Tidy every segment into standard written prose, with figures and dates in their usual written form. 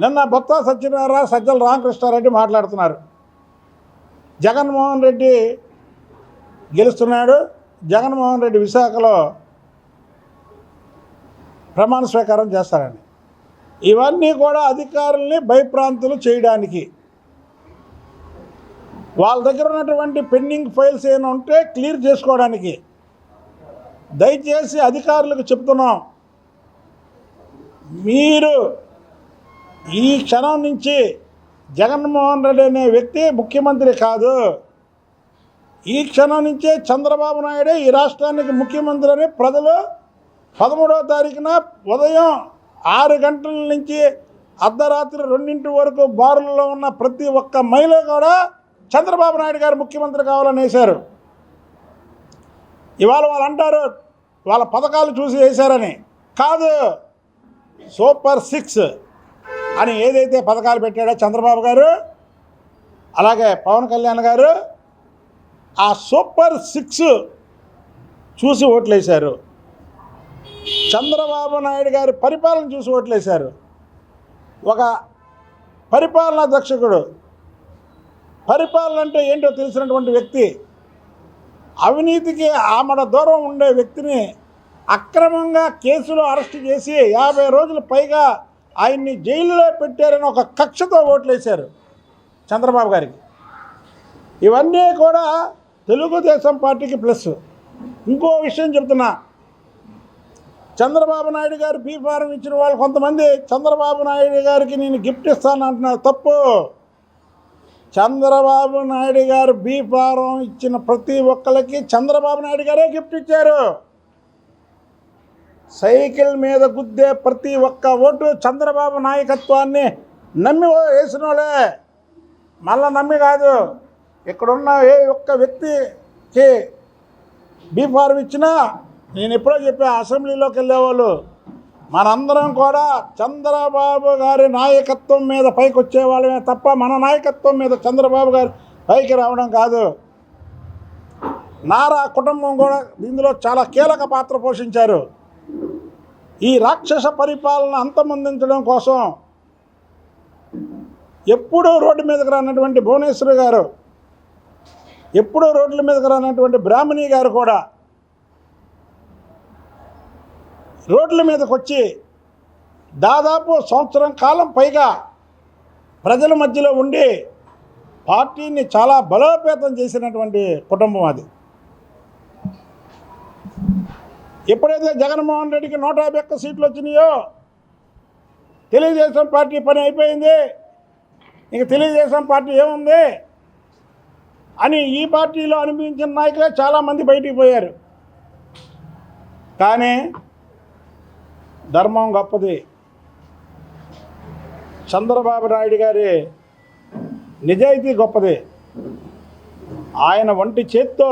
నిన్న బొత్స సత్యనారాయణ సజ్జల రామకృష్ణారెడ్డి మాట్లాడుతున్నారు. జగన్మోహన్ రెడ్డి గెలుస్తున్నాడు, జగన్మోహన్ రెడ్డి విశాఖలో ప్రమాణ స్వీకారం చేస్తారని. ఇవన్నీ కూడా అధికారుల్ని భయప్రాంతులు చేయడానికి, వాళ్ళ దగ్గర ఉన్నటువంటి పెండింగ్ ఫైల్స్ ఏమైనా ఉంటే క్లియర్ చేసుకోవడానికి. దయచేసి అధికారులకు చెప్తున్నాం, మీరు ఈ క్షణం నుంచి జగన్మోహన్ రెడ్డి అనే వ్యక్తి ముఖ్యమంత్రి కాదు, ఈ క్షణం నుంచే చంద్రబాబు నాయుడే ఈ రాష్ట్రానికి ముఖ్యమంత్రి అని ప్రజలు 13వ తారీఖున ఉదయం 6 గంటల నుంచి అర్ధరాత్రి 2 వరకు బారులలో ఉన్న ప్రతి ఒక్క మహిళ కూడా చంద్రబాబు నాయుడు గారు ముఖ్యమంత్రి కావాలని వేశారు. ఇవాళ వాళ్ళు అంటారు వాళ్ళ పథకాలు చూసి వేశారని. కాదు, సూపర్ 6 అని ఏదైతే పథకాలు పెట్టాడో చంద్రబాబు గారు, అలాగే పవన్ కళ్యాణ్ గారు, ఆ సూపర్ 6 చూసి ఓట్లేశారు. చంద్రబాబు నాయుడు గారి పరిపాలన చూసి ఓట్లేశారు. ఒక పరిపాలనా దక్షకుడు, పరిపాలన అంటే ఏంటో తెలిసినటువంటి వ్యక్తి, అవినీతికి ఆమడ దూరం ఉండే వ్యక్తిని అక్రమంగా కేసులో అరెస్ట్ చేసి 50 రోజులు పైగా ఆయన్ని జైల్లో పెట్టారని ఒక కక్షతో ఓట్లేశారు చంద్రబాబు గారికి. ఇవన్నీ కూడా తెలుగుదేశం పార్టీకి ప్లస్. ఇంకో విషయం చెప్తున్నా, చంద్రబాబు నాయుడు గారు బీ ఫారం ఇచ్చిన వాళ్ళు కొంతమంది చంద్రబాబు నాయుడు గారికి నేను గిఫ్ట్ ఇస్తాను అంటున్నారు. తప్పు. చంద్రబాబు నాయుడు గారు బీ ఫారం ఇచ్చిన ప్రతి ఒక్కరికి చంద్రబాబు నాయుడు గారే గిఫ్ట్ ఇచ్చారు. సైకిల్ మీద గుద్దే ప్రతి ఒక్క ఓటు చంద్రబాబు నాయకత్వాన్ని నమ్మి వేసిన వాళ్ళే, మళ్ళా నమ్మి కాదు. ఇక్కడున్న ఏ ఒక్క వ్యక్తికి బీ ఫారం ఇచ్చినా, నేను ఎప్పుడో చెప్పా, అసెంబ్లీలోకి వెళ్ళేవాళ్ళు మనందరం కూడా చంద్రబాబు గారి నాయకత్వం మీద పైకి వచ్చేవాళ్ళమే తప్ప మన నాయకత్వం మీద చంద్రబాబు గారు పైకి రావడం కాదు. నారా కుటుంబం కూడా ఇందులో చాలా కీలక పాత్ర పోషించారు. ఈ రాక్షస పరిపాలన అంతమొందించడం కోసం ఎప్పుడూ రోడ్డు మీదకి రానటువంటి భువనేశ్వరి గారు, ఎప్పుడూ రోడ్ల మీదకి రానటువంటి బ్రాహ్మణి గారు కూడా రోడ్ల మీదకి వచ్చి దాదాపు సంవత్సరం కాలం పైగా ప్రజల మధ్యలో ఉండి పార్టీని చాలా బలోపేతం చేసినటువంటి కుటుంబం అది. ఎప్పుడైతే జగన్మోహన్ రెడ్డికి 151 సీట్లు వచ్చినాయో తెలుగుదేశం పార్టీ పని అయిపోయింది, ఇంక తెలుగుదేశం పార్టీ ఏముంది అని ఈ పార్టీలో అనిపించిన నాయకులే చాలామంది బయటికి పోయారు. కానీ ధర్మం గొప్పది. చంద్రబాబు నాయుడు గారి నిజాయితీ గొప్పది. ఆయన వంటి చేత్తో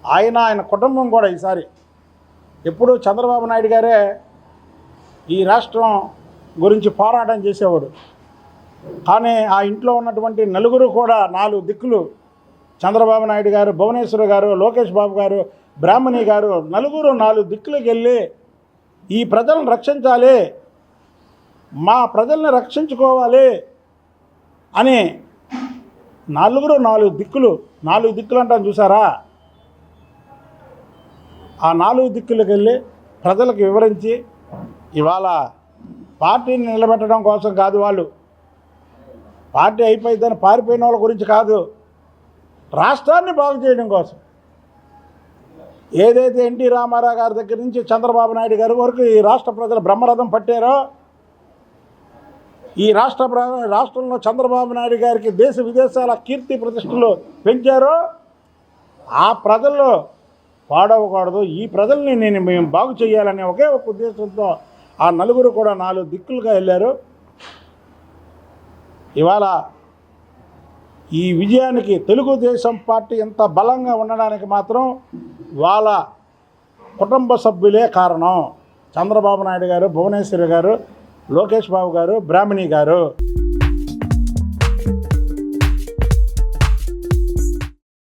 ఆయన కుటుంబం కూడా ఈసారి ఎప్పుడూ చంద్రబాబు నాయుడు గారే ఈ రాష్ట్రం గురించి పోరాటం చేసేవాడు. కానీ ఆ ఇంట్లో ఉన్నటువంటి నలుగురు కూడా 4 దిక్కులు, చంద్రబాబు నాయుడు గారు, భువనేశ్వర్ గారు, లోకేష్ బాబు గారు, బ్రాహ్మణి గారు, నలుగురు 4 దిక్కులకు వెళ్ళి ఈ ప్రజలను రక్షించాలి, మా ప్రజల్ని రక్షించుకోవాలి అని నలుగురు 4 దిక్కులు, 4 దిక్కులు అంటాను చూసారా, ఆ 4 దిక్కులకు వెళ్ళి ప్రజలకు వివరించి ఇవాళ పార్టీని నిలబెట్టడం కోసం కాదు, వాళ్ళు పార్టీ అయిపోయిందని పారిపోయిన వాళ్ళ గురించి కాదు, రాష్ట్రాన్ని బాగు చేయడం కోసం. ఏదైతే ఎన్టీ రామారావు గారి దగ్గర నుంచి చంద్రబాబు నాయుడు గారి వరకు ఈ రాష్ట్ర ప్రజలు బ్రహ్మరథం పట్టారో, ఈ రాష్ట్రంలో చంద్రబాబు నాయుడు గారికి దేశ విదేశాల కీర్తి ప్రతిష్టలు పెంచారో, ఆ ప్రజల్లో పాడవకూడదు, ఈ ప్రజల్ని మేము బాగు చేయాలనే ఒకే ఒక ఉద్దేశంతో ఆ నలుగురు కూడా 4 దిక్కులుగా వెళ్ళారు. ఇవాళ ఈ విజయానికి తెలుగుదేశం పార్టీ ఎంత బలంగా ఉండడానికి మాత్రం వాళ్ళ కుటుంబ సభ్యులే కారణం. చంద్రబాబు నాయుడు గారు, భువనేశ్వరి గారు, లోకేష్ బాబు గారు, బ్రాహ్మణి గారు.